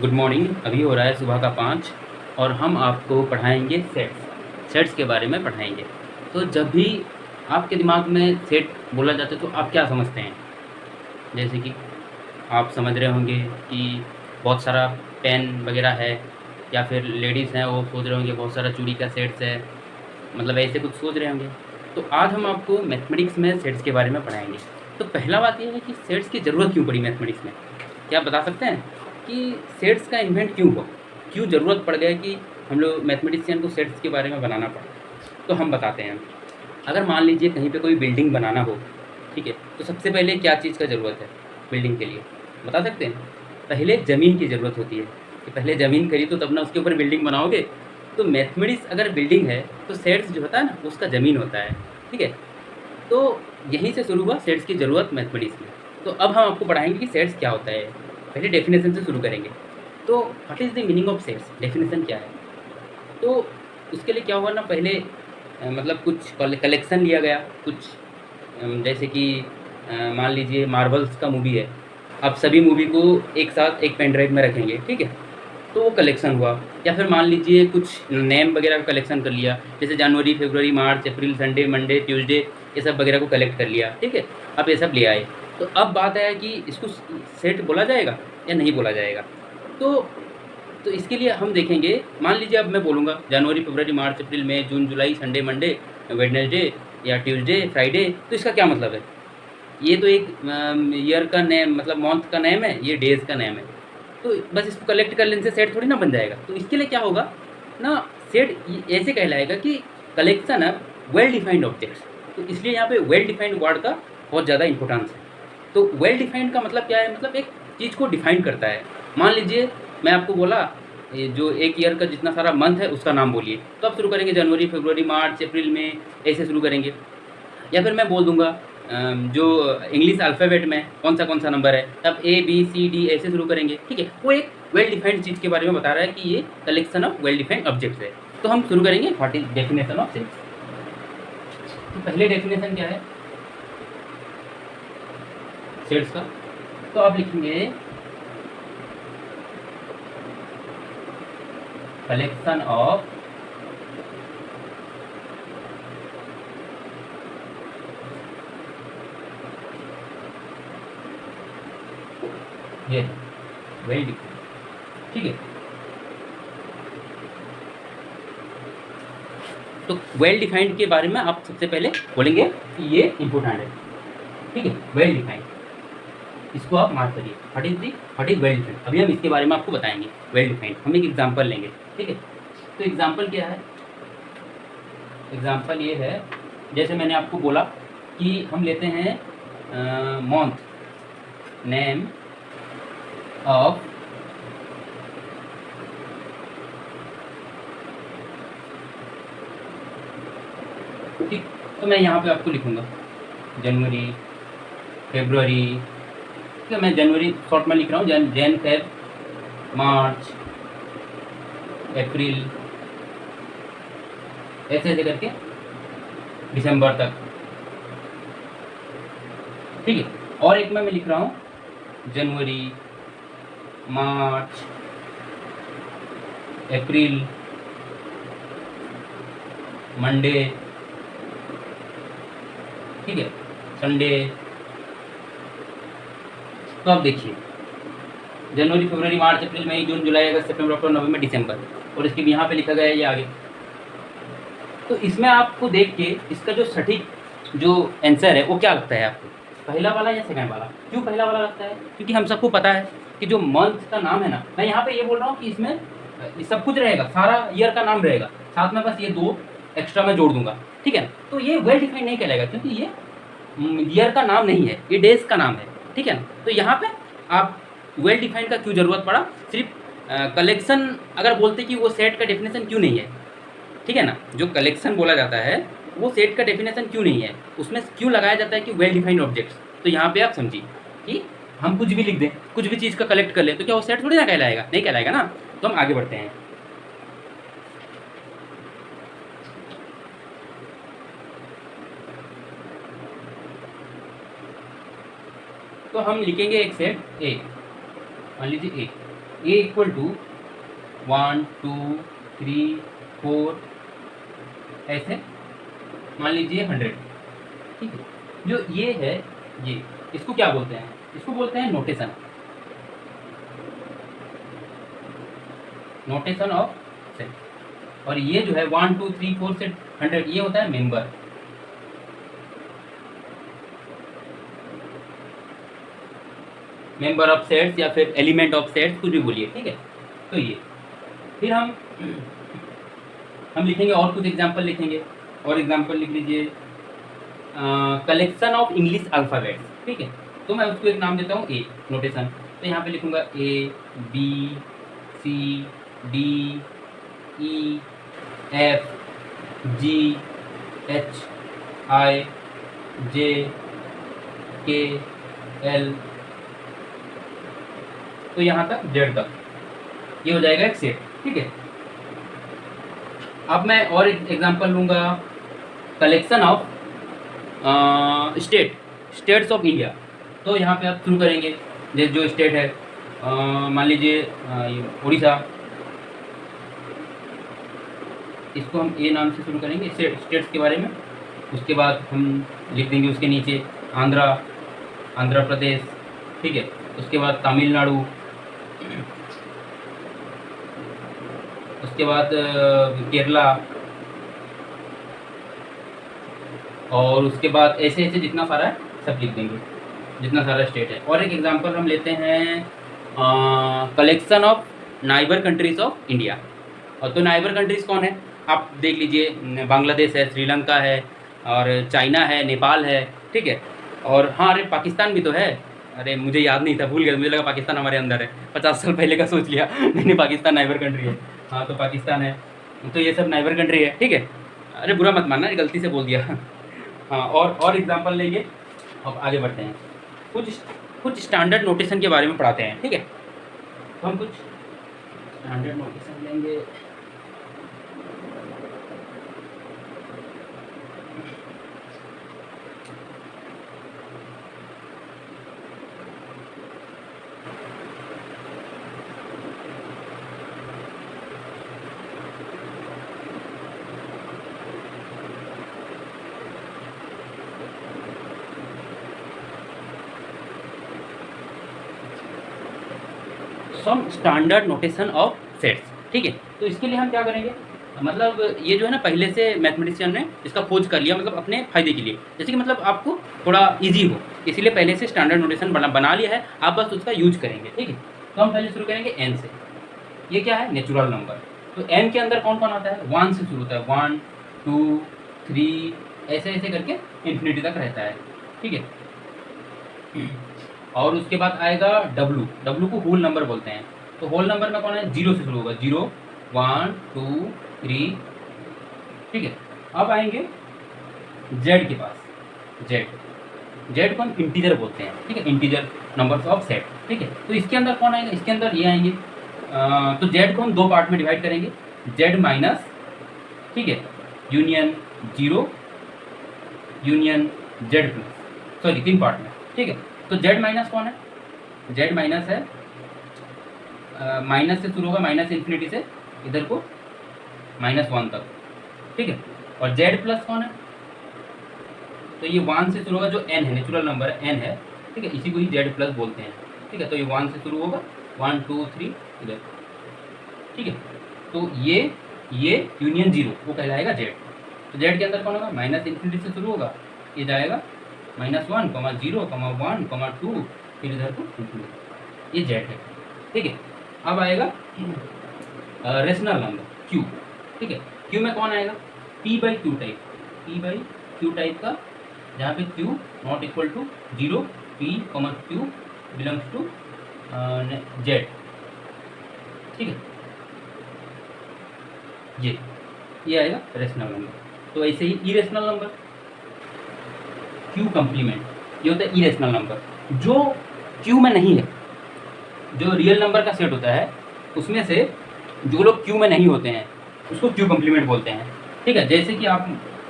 Good morning. अभी हो रहा है सुबह का 5 और हम आपको पढ़ाएंगे सेट्स। सेट्स के बारे में पढ़ाएंगे। तो जब भी आपके दिमाग में सेट बोला जाता है तो आप क्या समझते हैं? जैसे कि आप समझ रहे होंगे कि बहुत सारा पेन वगैरह है, या फिर लेडीज़ हैं वो सोच रहे होंगे बहुत सारा चूड़ी का सेट्स है, मतलब ऐसे कुछ सोच रहे होंगे। तो आज हम आपको मैथमेटिक्स में सेट्स के बारे में पढ़ाएंगे। तो पहला बात ये है कि सेट्स की ज़रूरत क्यों पड़ी मैथमेटिक्स में? क्या आप बता सकते हैं कि सेट्स का इन्वेंट क्यों हुआ? क्यों ज़रूरत पड़ गया कि हम लोग मैथमेटिशियन को सेट्स के बारे में बनाना पड़ा? तो हम बताते हैं। अगर मान लीजिए कहीं पे कोई बिल्डिंग बनाना हो, ठीक है, तो सबसे पहले क्या चीज़ का ज़रूरत है बिल्डिंग के लिए? बता सकते हैं? पहले ज़मीन की ज़रूरत होती है कि पहले ज़मीन खरीदो तब ना उसके ऊपर बिल्डिंग बनाओगे। तो मैथमेटिक्स अगर बिल्डिंग है तो सेट्स जो होता है ना उसका ज़मीन होता है, ठीक है। तो यहीं से शुरू हुआ सेट्स की ज़रूरत मैथमेटिक्स में। तो अब हम आपको पढ़ाएंगे कि सेट्स क्या होता है। पहले डेफिनेशन से शुरू करेंगे। तो what is the meaning of sets? Definition क्या है? तो उसके लिए क्या हुआ ना, पहले मतलब कुछ कलेक्शन लिया गया, कुछ जैसे कि मान लीजिए मार्वल्स का मूवी है। आप सभी मूवी को एक साथ एक पेन ड्राइव में रखेंगे, ठीक है, तो वो कलेक्शन हुआ। या फिर मान लीजिए कुछ नेम वगैरह का कलेक्शन कर लिया, जैसे जनवरी, फरवरी, मार्च, अप्रैल, संडे, मंडे, ट्यूसडे, ये सब वगैरह को कलेक्ट कर लिया, ठीक है। आप ये सब ले आए। तो अब बात है कि इसको सेट बोला जाएगा या नहीं बोला जाएगा। तो तो इसके लिए हम देखेंगे, मान लीजिए अब मैं बोलूँगा जनवरी, फरवरी, मार्च, अप्रैल, मई, जून, जुलाई, संडे, मंडे, वेडनेसडे या ट्यूसडे, फ्राइडे, तो इसका क्या मतलब है? ये तो एक ईयर का नेम, मतलब मंथ का नेम है, ये डेज़ का नेम है। तो बस इसको कलेक्ट कर लेने से सेट थोड़ी ना बन जाएगा। तो इसके लिए क्या होगा ना, सेट ऐसे कहलाएगा कि collection of well defined objects. तो इसलिए यहाँ पे वेल डिफाइंड वर्ड का बहुत ज़्यादा इंपॉर्टेंस है। तो वेल डिफाइंड का मतलब क्या है? मतलब एक चीज़ को डिफाइन करता है। मान लीजिए मैं आपको बोला ये जो एक ईयर का जितना सारा मंथ है उसका नाम बोलिए, तो आप शुरू करेंगे जनवरी, फरवरी, मार्च, अप्रैल, मई, ऐसे शुरू करेंगे। या फिर मैं बोल दूंगा जो इंग्लिश अल्फ़ाबेट में कौन सा नंबर है, तब ए बी सी डी ऐसे शुरू करेंगे, ठीक है। वो एक वेल डिफाइंड चीज़ के बारे में बता रहा है कि ये collection of well defined objects है। तो हम शुरू करेंगे what is definition of sets. तो पहले डेफिनेशन क्या है सेट्स का? तो आप लिखेंगे कलेक्शन ऑफ ये वेल डिफाइंड, ठीक है। तो वेल डिफाइंड के बारे में आप सबसे पहले बोलेंगे कि ये इंपॉर्टेंट है, ठीक है। वेल डिफाइंड, इसको आप मार्क करिए। व्हाट इज वेल डिफाइंड, अभी हम इसके बारे में आपको बताएंगे। वेल डिफाइंड हम एक एग्जांपल लेंगे, ठीक है। तो एग्जांपल क्या है? एग्जांपल ये है, जैसे मैंने आपको बोला कि हम लेते हैं मंथ नेम ऑफ ठीक। तो मैं यहाँ पे आपको लिखूँगा जनवरी, फरवरी, ठीक है। मैं जनवरी शॉर्ट में लिख रहा हूँ, जैन फेब, मार्च, अप्रैल, ऐसे ऐसे करके दिसंबर तक, ठीक है। और एक में मैं लिख रहा हूँ जनवरी, मार्च, अप्रैल, मंडे, ठीक है, संडे। तो आप देखिए जनवरी, फरवरी, मार्च, अप्रैल, मई, जून, जुलाई, अगस्त, सितंबर, अक्टूबर, नवंबर, दिसंबर, और इसके यहाँ पे लिखा गया है ये आगे। तो इसमें आपको देख के इसका जो सटीक जो आंसर है वो क्या लगता है आपको? पहला वाला या सेकंड वाला? क्यों पहला वाला लगता है? क्योंकि हम सबको पता है कि जो मंथ का नाम है ना, मैं यहाँ पे ये बोल रहा हूँ कि इसमें ये सब कुछ रहेगा, सारा ईयर का नाम रहेगा, साथ में बस ये दो एक्स्ट्रा मैं जोड़ दूंगा, ठीक है। तो ये वेल डिफाइंड नहीं कहलाएगा क्योंकि ये ईयर का नाम नहीं है, ये डेज का नाम है, ठीक है ना। तो यहाँ पे आप वेल डिफाइंड का क्यों जरूरत पड़ा? सिर्फ कलेक्शन अगर बोलते कि वो सेट का डेफिनेशन क्यों नहीं है, ठीक है ना। जो कलेक्शन बोला जाता है वो सेट का डेफिनेशन क्यों नहीं है, उसमें क्यों लगाया जाता है कि वेल डिफाइंड ऑब्जेक्ट्स। तो यहाँ पे आप समझिए कि हम कुछ भी लिख दें, कुछ भी चीज़ का कलेक्ट कर लें, तो क्या वो सेट थोड़ी ना कहलाएगा? नहीं कहलाएगा ना। तो हम आगे बढ़ते हैं। तो हम लिखेंगे एक सेट ए, मान लीजिए ए इक्वल टू 1 2 3 4 ऐसे मान लीजिए 100, ठीक है। जो ये है, ये इसको क्या बोलते हैं? इसको बोलते हैं नोटेशन, नोटेशन ऑफ सेट। और ये जो है 1 2 3 4 से 100 ये होता है मेंबर। मेंबर ऑफ सेट्स या फिर एलिमेंट ऑफ सेट्स, कुछ भी बोलिए, ठीक है। तो ये फिर हम लिखेंगे और कुछ एग्जांपल लिखेंगे। और एग्जांपल लिख लीजिए कलेक्शन ऑफ इंग्लिश अल्फ़ाबेट्स, ठीक है। तो मैं उसको एक नाम देता हूँ ए, नोटेशन। तो यहाँ पे लिखूँगा A B C D E F G H I J K L, तो यहाँ तक जेड तक, ये हो जाएगा एक सेट, ठीक है। अब मैं और एक एग्जांपल लूँगा, collection of states of India. तो यहाँ पे आप शुरू करेंगे, जैसे जो स्टेट है मान लीजिए उड़ीसा, इसको हम ए नाम से शुरू करेंगे स्टेट्स के बारे में। उसके बाद हम लिख देंगे उसके नीचे आंध्र प्रदेश, ठीक है। उसके बाद तमिलनाडु, उसके बाद केरला, और उसके बाद ऐसे ऐसे जितना सारा है सब लिख देंगे, जितना सारा स्टेट है। और एक एग्जांपल हम लेते हैं collection of neighbour countries of India. और तो नाइबर कंट्रीज़ कौन है आप देख लीजिए, बांग्लादेश है, श्रीलंका है, और चाइना है, नेपाल है, ठीक है। और हाँ, अरे पाकिस्तान भी तो है, अरे मुझे याद नहीं था, भूल गया, मुझे लगा पाकिस्तान हमारे अंदर है, 50 साल पहले का सोच लिया। नहीं, पाकिस्तान नाइबर कंट्री है। हाँ, तो पाकिस्तान है, तो ये सब नाइबर कंट्री है, ठीक है। अरे बुरा मत मानना, गलती से बोल दिया। हाँ, और एग्जांपल लेंगे। अब आगे बढ़ते हैं, कुछ स्टैंडर्ड नोटेशन के बारे में पढ़ाते हैं, ठीक है। तो हम कुछ स्टैंडर्ड नोटेशन लेंगे। Some standard notation of sets, ठीक है। तो इसके लिए हम क्या करेंगे, मतलब ये जो है ना, पहले से मैथमेटिशियन ने इसका खोज कर लिया, मतलब अपने फायदे के लिए, जैसे कि मतलब आपको थोड़ा इजी हो, इसीलिए पहले से स्टैंडर्ड नोटेशन बना लिया है, आप बस उसका यूज करेंगे, ठीक है। तो हम पहले शुरू करेंगे एन से। ये क्या है? Natural number. तो एन के अंदर कौन कौन आता है? 1 से शुरू होता है, 1 2 3 ऐसे ऐसे करके इन्फिनिटी तक रहता है, ठीक है। और उसके बाद आएगा डब्लू को होल नंबर बोलते हैं। तो होल नंबर में कौन है? 0 से शुरू होगा, 0 1 2 3, ठीक है। अब आएंगे जेड के पास। जेड को हम इंटीजर बोलते हैं, ठीक है, इंटीजर नंबर्स ऑफ सेट, ठीक है। तो इसके अंदर कौन आएगा? इसके अंदर ये आएंगे। तो जेड को हम 2 पार्ट में डिवाइड करेंगे, जेड माइनस, ठीक है, union 0 union Z plus, sorry 3 part में, ठीक है। तो जेड माइनस कौन है? जेड माइनस है, माइनस से शुरू होगा, माइनस इन्फिनिटी से इधर को -1 तक, ठीक है। और जेड प्लस कौन है? तो ये 1 से शुरू होगा, जो एन है, नेचुरल नंबर है, एन है, ठीक है, इसी को ही जेड प्लस बोलते हैं, ठीक है। तो ये 1 से शुरू होगा, 1 2 3 इधर, ठीक है। तो ये यूनियन 0 वो कहलाएगा जेड। तो जेड के अंदर कौन होगा? माइनस इन्फिनिटी से शुरू होगा, ये जाएगा -1 0 1 2 फिर इधर को इन्फिनिटी, ये जेड है, ठीक है। अब आएगा रेशनल नंबर क्यू, ठीक है। क्यू में कौन आएगा? p बाई क्यू टाइप का, जहाँ पे q not equal to 0 p q belongs to Z, ठीक है। ये आएगा रेशनल नंबर। तो ऐसे ही इरेशनल नंबर, q कंप्लीमेंट, ये होता है इरेशनल नंबर, जो q में नहीं है। जो रियल नंबर का सेट होता है उसमें से जो लोग q में नहीं होते हैं उसको q कंप्लीमेंट बोलते हैं, ठीक है। जैसे कि आप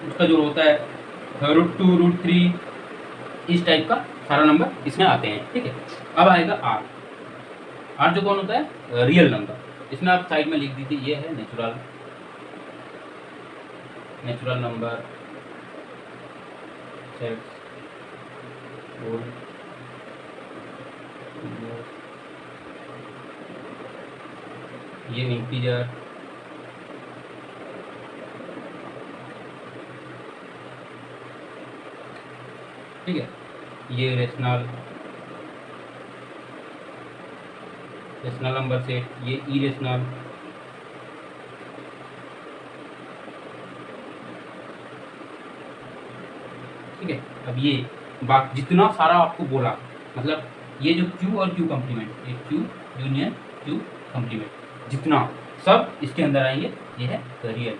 उसका जो होता है √2 √3 इस टाइप का सारा नंबर इसमें आते हैं, ठीक है। अब आएगा r। आर जो कौन होता है, रियल नंबर। इसमें आप साइड में लिख दीजिए, ये है नेचुरल नंबर सेट्स होल, ये इंटीजर, ठीक है, ये रेशनल नंबर सेट, ये इरेशनल, ठीक है। अब ये बात जितना सारा आपको बोला, मतलब ये जो Q और Q कम्प्लीमेंट, ये Q यूनियन Q कम्प्लीमेंट, जितना सब इसके अंदर आएंगे, ये है रियल।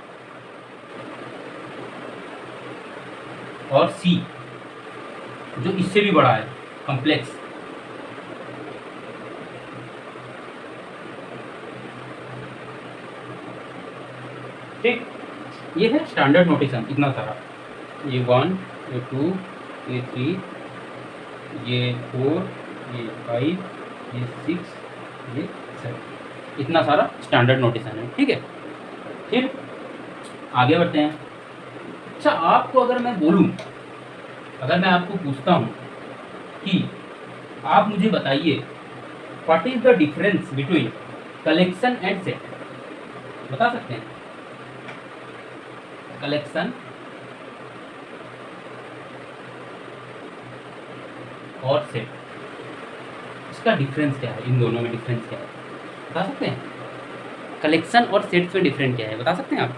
और C जो इससे भी बड़ा है, कॉम्प्लेक्स, ठीक। ये है स्टैंडर्ड नोटेशन, इतना सारा, ये 1, ये 2, ये 3, ये 4, ये 5, ये 6, ये 7, इतना सारा स्टैंडर्ड नोटेशन है, ठीक है। फिर आगे बढ़ते हैं। अच्छा, आपको अगर मैं बोलूं, अगर मैं आपको पूछता हूं कि आप मुझे बताइए what is the difference between collection and set, बता सकते हैं? कलेक्शन और सेट, इसका डिफरेंस क्या है? इन दोनों में डिफरेंस क्या है, बता सकते हैं? कलेक्शन और सेट में डिफरेंट क्या है, बता सकते हैं आप?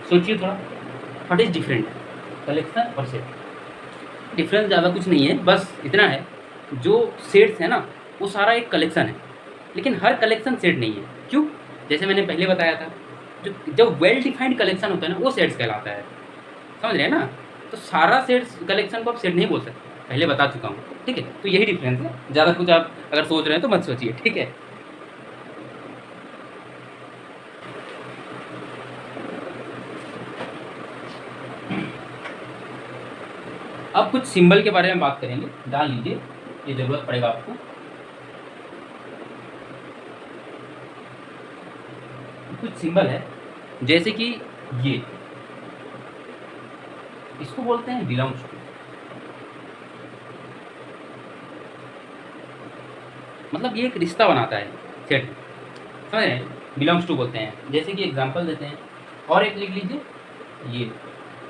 सोचिए थोड़ा, व्हाट इज डिफरेंट कलेक्शन और सेट? डिफरेंस ज़्यादा कुछ नहीं है, बस इतना है, जो सेट्स है ना वो सारा एक कलेक्शन है, लेकिन हर कलेक्शन सेट नहीं है। क्यों? जैसे मैंने पहले बताया था, जो वेल डिफाइंड कलेक्शन होता है ना वो सेट्स कहलाता है, समझ रहे हैं ना? तो सारा सेट्स कलेक्शन को आप सेट नहीं बोल सकते, पहले बता चुका हूँ, ठीक है। तो यही डिफरेंस है, ज़्यादा कुछ आप अगर सोच रहे हैं तो मत सोचिए, ठीक है। अब कुछ सिंबल के बारे में बात करेंगे, डाल लीजिए, ये जरूरत पड़ेगा आपको। कुछ सिंबल है, जैसे कि ये, इसको बोलते हैं बिलोंग्स टू, मतलब ये एक रिश्ता बनाता है सेट, समझ रहे हैं? बिलोंग्स टू बोलते हैं। जैसे कि एग्जांपल देते हैं, और एक लिख लीजिए,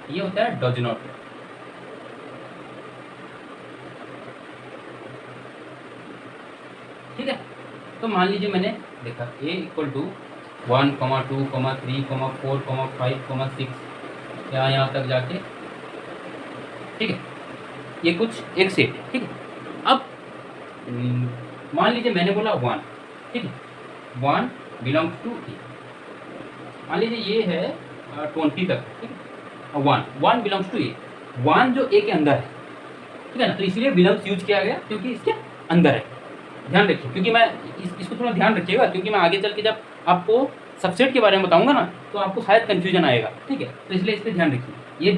ये होता है डज नॉट, ठीक है। तो मान लीजिए मैंने देखा a इक्वल टू 1, 2, 3, 4, 5, 6, यहाँ तक जाके, ठीक है। ये कुछ एक सेट है, ठीक है। अब मान लीजिए मैंने बोला 1, ठीक है, 1 बिलोंग्स टू ए, मान लीजिए ये है 20 तक, ठीक है। 1 बिलोंग्स टू ए, 1 जो ए के अंदर है, ठीक है ना, तो इसलिए बिलोंग्स यूज किया गया क्योंकि इसके अंदर है। ध्यान रखिए, क्योंकि मैं इसको थोड़ा ध्यान रखिएगा, क्योंकि मैं आगे चल के जब आपको सबसेट के बारे में बताऊंगा ना तो आपको शायद कन्फ्यूजन आएगा, ठीक है। तो इसलिए इस पर ध्यान रखिए।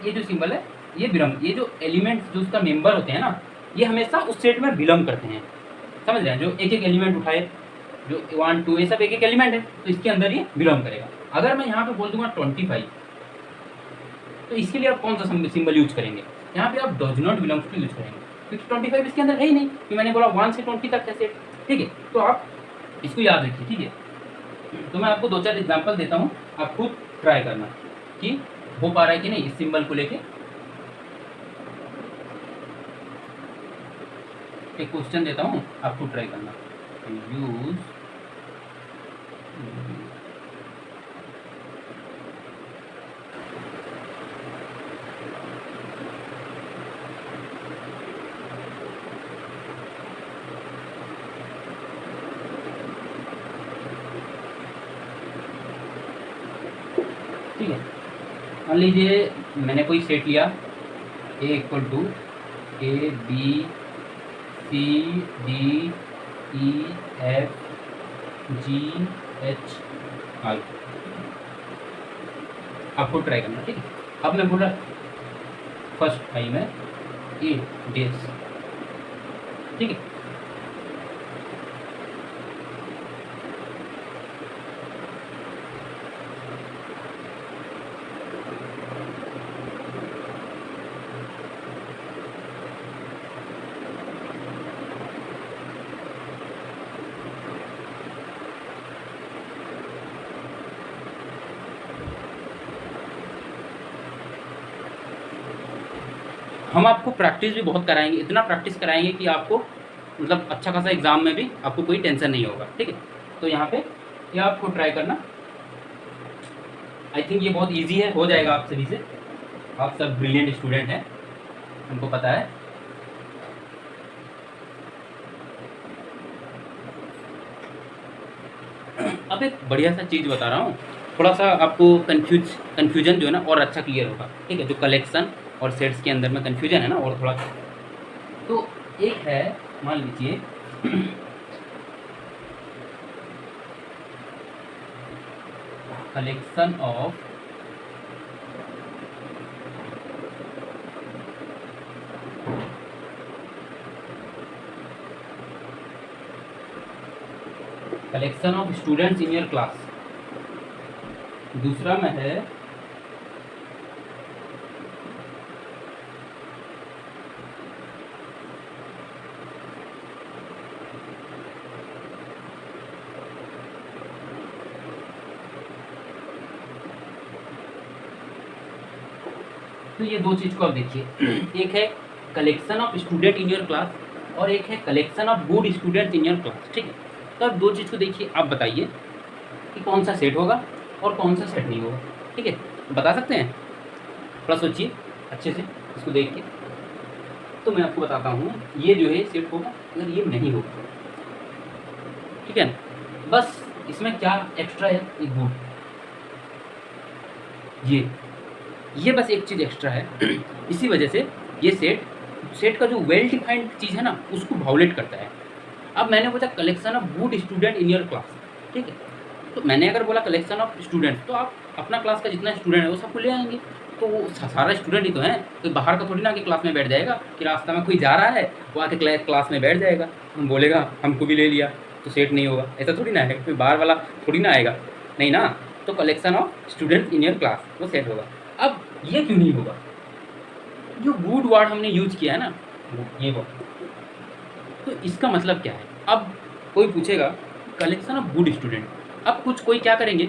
ये जो सिंबल है, ये बिलोंग, ये जो एलिमेंट्स जो उसका मेंबर होते हैं ना, ये हमेशा उस सेट में बिलोंग करते हैं, समझ रहे हैं? जो एक एक एलिमेंट उठाए, जो 1, 2 ये सब एक एक एलिमेंट है, तो इसके अंदर ये बिलोंग करेगा। अगर मैं यहाँ पे बोल दूंगा 25, तो इसके लिए आप कौन सा सिंबल यूज करेंगे? यहाँ पे आप does not belongs to use करेंगे, क्योंकि 25 इसके अंदर है ही नहीं, क्योंकि मैंने बोला 1 से 20 तक है सेट, ठीक है। तो आप इसको याद रखिए, ठीक है। तो मैं आपको 2-4 एग्जांपल देता हूँ, आप खुद ट्राई करना कि हो पा रहा है कि नहीं इस सिंबल को लेके। एक क्वेश्चन देता हूँ, आप खुद ट्राई करना। यूज ठीक है, मान लीजिए मैंने कोई सेट लिया, A equal to A B C D E F G H I, आपको ट्राई करना, ठीक है। अब मैं बोला फर्स्ट आई में ए डेस, ठीक है। हम आपको प्रैक्टिस भी बहुत कराएंगे, इतना प्रैक्टिस कराएंगे कि आपको मतलब अच्छा खासा एग्ज़ाम में भी आपको कोई टेंशन नहीं होगा, ठीक है। तो यहाँ पे ये आपको ट्राई करना, आई थिंक ये बहुत ईजी है, हो जाएगा आप सभी से, आप सब ब्रिलियंट स्टूडेंट हैं, हमको पता है। अब एक बढ़िया सा चीज़ बता रहा हूँ, थोड़ा सा आपको कन्फ्यूजन जो है ना और अच्छा क्लियर होगा, ठीक है। जो कलेक्शन और सेट्स के अंदर में कन्फ्यूजन है ना, और थोड़ा, तो एक है, मान लीजिए collection of students in your class, दूसरा में है तो ये दो चीज़ को आप देखिए, एक है collection of student in your class और एक है collection of good students in your class, ठीक है। तो आप दो चीज़ को देखिए, आप बताइए कि कौन सा सेट होगा और कौन सा सेट नहीं होगा, ठीक है। बता सकते हैं? थोड़ा सोचिए अच्छे से इसको देख के। तो मैं आपको बताता हूँ, ये जो है सेट होगा, अगर ये नहीं होगा, ठीक है ना। बस इसमें क्या एक्स्ट्रा है, एक गुड, ये बस एक चीज़ एक्स्ट्रा है। इसी वजह से ये सेट का जो वेल डिफाइंड चीज़ है ना, उसको वायोलेट करता है। अब मैंने बोला collection of good student in your class, ठीक है। तो मैंने अगर बोला कलेक्शन ऑफ स्टूडेंट, तो आप अपना क्लास का जितना स्टूडेंट है वो सबको ले आएंगे। तो वो सारा स्टूडेंट ही तो है, कोई बाहर का थोड़ी ना आके क्लास में बैठ जाएगा कि रास्ता में कोई जा रहा है वो आके क्लास में बैठ जाएगा, हम बोलेगा हमको भी ले लिया, तो सेट नहीं होगा। ऐसा थोड़ी ना है, कोई बाहर वाला थोड़ी ना आएगा, नहीं ना। तो collection of student in your class वो सेट होगा। अब ये क्यों नहीं होगा? जो गुड वर्ड हमने यूज किया है ना, ये वर्ड, तो इसका मतलब क्या है? अब कोई पूछेगा कलेक्शन ऑफ गुड स्टूडेंट, अब कोई क्या करेंगे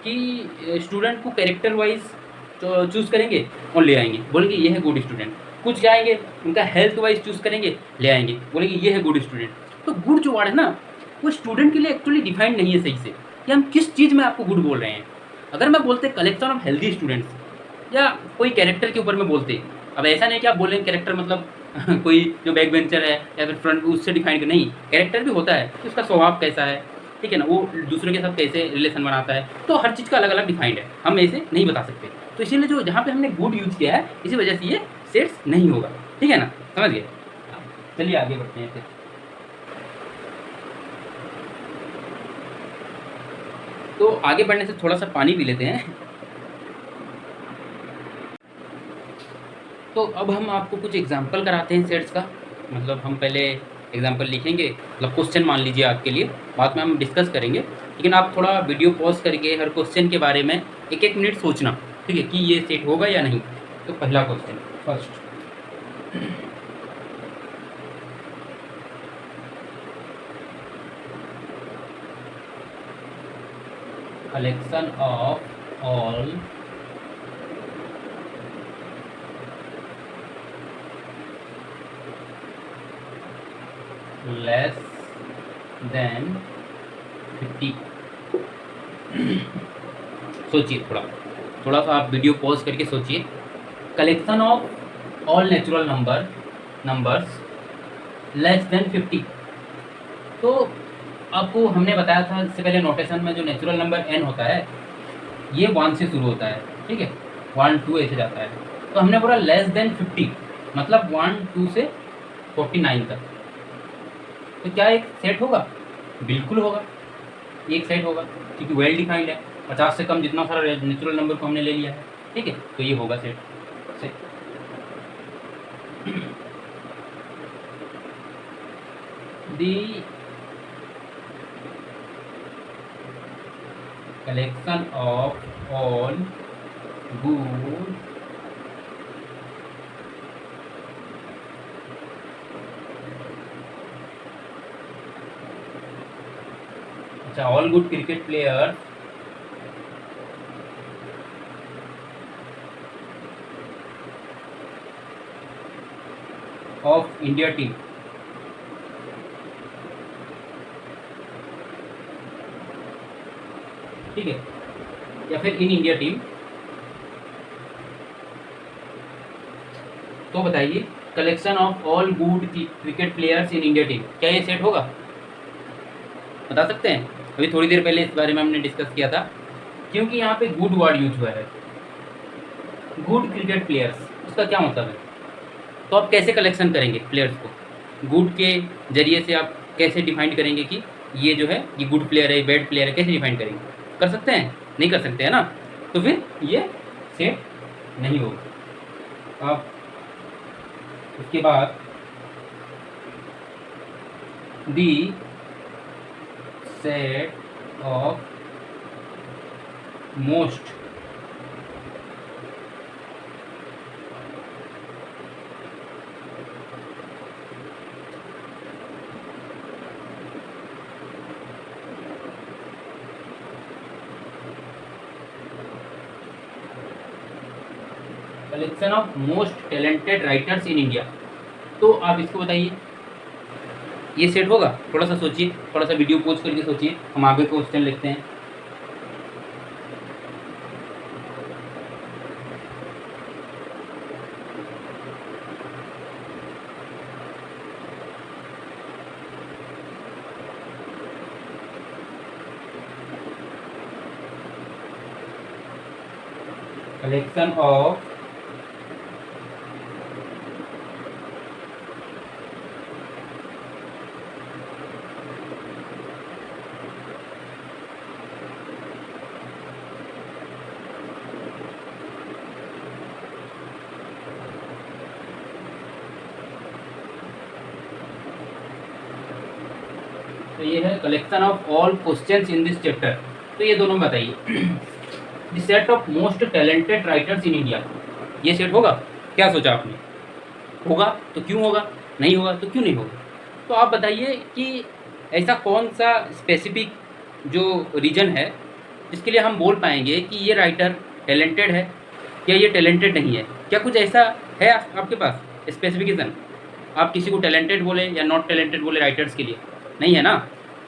कि स्टूडेंट को कैरेक्टर वाइज तो चूज़ करेंगे और ले आएंगे, बोलेंगे ये है गुड स्टूडेंट। कुछ क्या आएंगे, उनका हेल्थ वाइज चूज़ करेंगे, ले आएंगे, बोलेंगे ये है गुड स्टूडेंट। तो गुड जो वर्ड है ना, वो स्टूडेंट के लिए एक्चुअली डिफाइंड नहीं है सही से कि हम किस चीज़ में आपको गुड बोल रहे हैं। अगर मैं बोलते कलेक्शन ऑफ हेल्दी स्टूडेंट्स या कोई कैरेक्टर के ऊपर में बोलते, अब ऐसा नहीं कि आप बोलें कैरेक्टर मतलब कोई जो बैक बेंचर है या फिर फ्रंट, उससे डिफाइन कर, नहीं, कैरेक्टर भी होता है कि उसका स्वभाव कैसा है, ठीक है ना, वो दूसरों के साथ कैसे रिलेशन बनाता है, तो हर चीज़ का अलग अलग डिफाइंड है, हम ऐसे नहीं बता सकते। तो इसीलिए जो जहाँ पे हमने गुड यूज़ किया है, इसी वजह से ये सेट्स नहीं होगा, ठीक है ना, समझ गए। चलिए आगे बढ़ते हैं फिर। तो आगे बढ़ने से थोड़ा सा पानी पी लेते हैं। तो अब हम आपको कुछ एग्जाम्पल कराते हैं सेट्स का, मतलब हम पहले एग्जाम्पल लिखेंगे, मतलब क्वेश्चन मान लीजिए आपके लिए, बाद में हम डिस्कस करेंगे, लेकिन आप थोड़ा वीडियो पॉज करके हर क्वेश्चन के बारे में एक एक मिनट सोचना, ठीक है, कि ये सेट होगा या नहीं। तो पहला question, first, collection of all less than 50। सोचिए थोड़ा सा आप वीडियो पॉज करके सोचिए। Collection of all natural numbers less than 50। तो आपको हमने बताया था इससे पहले नोटेशन में, जो नेचुरल नंबर n होता है ये 1 से शुरू होता है, ठीक है, 1 2 ऐसे जाता है। तो हमने बोला लेस देन 50, मतलब 1 2 से 49 तक। तो क्या एक सेट होगा? बिल्कुल होगा, एक सेट होगा, क्योंकि वेल डिफाइंड है। 50 से कम जितना सारा नेचुरल नंबर को हमने ले लिया है, ठीक है, तो ये होगा set. The collection of all good all good cricket player India team, ठीक है, या फिर इन इंडिया टीम, तो बताइए collection of all good cricket players in India team, क्या ये सेट होगा? बता सकते हैं? अभी थोड़ी देर पहले इस बारे में हमने डिस्कस किया था, क्योंकि यहाँ पे गुड वर्ड यूज हुआ है, गुड क्रिकेट प्लेयर्स, उसका क्या मतलब है? तो आप कैसे कलेक्शन करेंगे प्लेयर्स को? गुड के जरिए से आप कैसे डिफाइन करेंगे कि ये जो है ये गुड प्लेयर है, बैड प्लेयर है, कैसे डिफाइन करेंगे? कर सकते हैं? नहीं कर सकते हैं ना, तो फिर ये सेट नहीं होगा। अब उसके बाद the set of most collection of most talented writers in India, तो आप इसको बताइए ये सेट होगा? थोड़ा सा सोचिए, थोड़ा सा वीडियो पॉज करके सोचिए, हम आगे क्वेश्चन लिखते हैं। कलेक्शन ऑफ तो ये है collection of all questions in this chapter, तो ये दोनों बताइए the set of most talented writers in India, ये सेट होगा? क्या सोचा आपने? होगा तो क्यों होगा, नहीं होगा तो क्यों नहीं होगा? तो आप बताइए कि ऐसा कौन सा स्पेसिफिक जो रीजन है जिसके लिए हम बोल पाएंगे कि ये राइटर टैलेंटेड है या ये टैलेंटेड नहीं है? क्या कुछ ऐसा है आपके पास स्पेसिफिकेशन? आप किसी को टैलेंटेड बोले या नॉट टैलेंटेड बोले राइटर्स के लिए? नहीं है ना,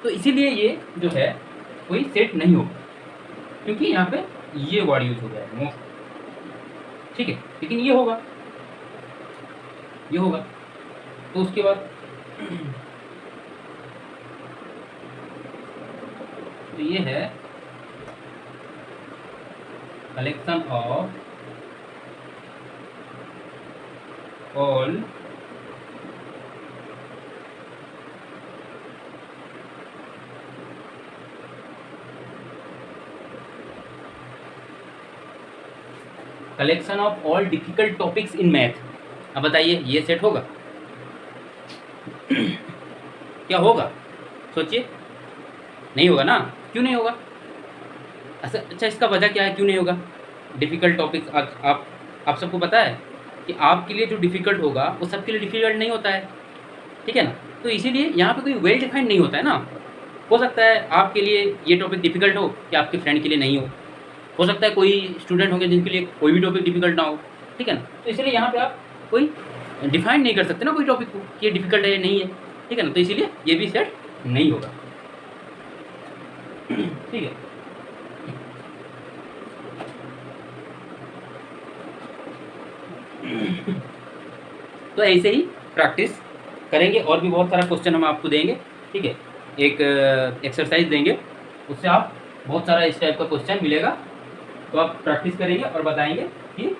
तो इसीलिए ये जो है कोई सेट नहीं होगा, क्योंकि यहाँ पे ये वर्ड यूज हो गया है मोस्ट, ठीक है, लेकिन ये होगा, ये होगा। तो उसके बाद तो ये है collection of all collection of all difficult topics in math, अब बताइए ये सेट होगा? क्या होगा? सोचिए, नहीं होगा ना, क्यों नहीं होगा? अच्छा इसका वजह क्या है, क्यों नहीं होगा? डिफ़िकल्ट टॉपिक्स आप सबको पता है कि आपके लिए जो डिफ़िकल्ट होगा वो सबके लिए डिफ़िकल्ट नहीं होता है, ठीक है ना, तो इसीलिए यहाँ पे कोई वेल डिफाइंड नहीं होता है ना। हो सकता है आपके लिए ये टॉपिक डिफ़िकल्ट हो कि आपके फ्रेंड के लिए नहीं हो सकता है कोई स्टूडेंट होंगे जिनके लिए कोई भी टॉपिक डिफ़िकल्ट ना हो, ठीक है ना, तो इसलिए यहाँ पे आप कोई डिफाइन नहीं कर सकते ना कोई टॉपिक को कि ये डिफ़िकल्ट है या नहीं है, ठीक है ना, तो इसीलिए ये भी सेट नहीं होगा, ठीक है। तो ऐसे ही प्रैक्टिस करेंगे और भी बहुत सारा क्वेश्चन हम आपको देंगे, ठीक है, एक एक्सरसाइज देंगे, उससे आप बहुत सारा इस टाइप का क्वेश्चन मिलेगा, तो आप प्रैक्टिस करेंगे और बताएंगे कि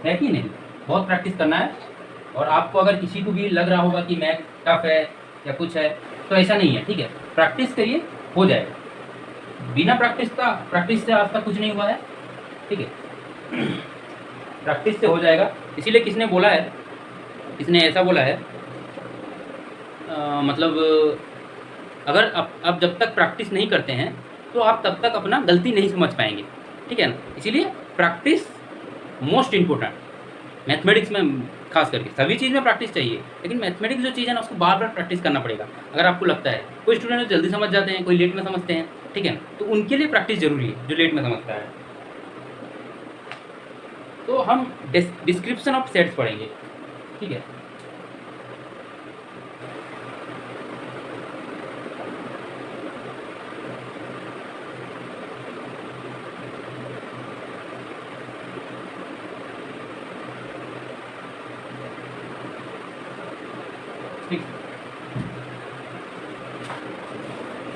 है कि नहीं। बहुत प्रैक्टिस करना है, और आपको अगर किसी को भी लग रहा होगा कि मैथ टफ है या कुछ है तो ऐसा नहीं है, ठीक है, प्रैक्टिस करिए, हो जाएगा। बिना प्रैक्टिस से आज तक कुछ नहीं हुआ है, ठीक है, प्रैक्टिस से हो जाएगा। इसीलिए किसने बोला है, किसने ऐसा बोला है, मतलब अगर आप जब तक प्रैक्टिस नहीं करते हैं तो आप तब तक अपना गलती नहीं समझ पाएंगे, ठीक है ना, इसीलिए प्रैक्टिस मोस्ट इम्पोर्टेंट। मैथमेटिक्स में खास करके सभी चीज़ में प्रैक्टिस चाहिए, लेकिन मैथमेटिक्स जो चीज़ है ना उसको बार बार प्रैक्टिस करना पड़ेगा। अगर आपको लगता है कोई स्टूडेंट जल्दी समझ जाते हैं, कोई लेट में समझते हैं, ठीक है ना, तो उनके लिए प्रैक्टिस जरूरी है जो लेट में समझता है। तो हम डिस्क्रिप्शन ऑफ सेट्स पढ़ेंगे, ठीक है,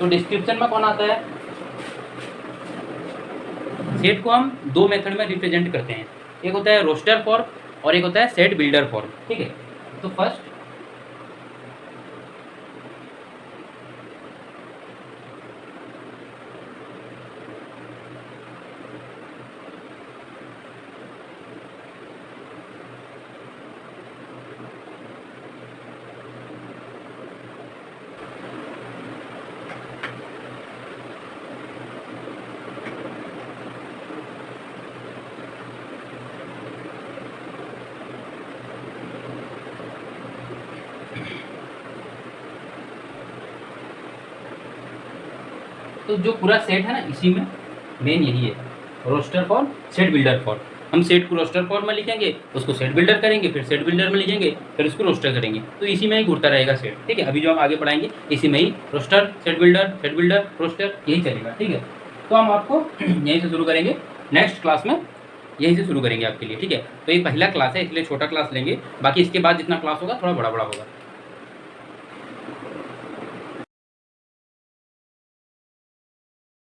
तो डिस्क्रिप्शन में कौन आता है? सेट को हम दो मेथड में रिप्रेजेंट करते हैं, एक होता है रोस्टर फॉर्म और एक होता है सेट बिल्डर फॉर्म। ठीक है, तो फर्स्ट तो जो पूरा सेट है ना, इसी में मेन यही है, roster form set builder form. हम सेट को रोस्टर फॉर्म में लिखेंगे, उसको सेट बिल्डर करेंगे, फिर सेट बिल्डर में लिखेंगे, फिर उसको रोस्टर करेंगे, तो इसी में ही घूरता रहेगा सेट। ठीक है, अभी जो हम आगे पढ़ाएंगे इसी में ही रोस्टर सेट बिल्डर रोस्टर यही चलेगा। ठीक है, तो हम आपको यहीं से शुरू करेंगे, नेक्स्ट क्लास में यहीं से शुरू करेंगे आपके लिए। ठीक है, तो ये पहला क्लास है इसलिए छोटा क्लास लेंगे, बाकी इसके बाद जितना क्लास होगा थोड़ा बड़ा बड़ा होगा।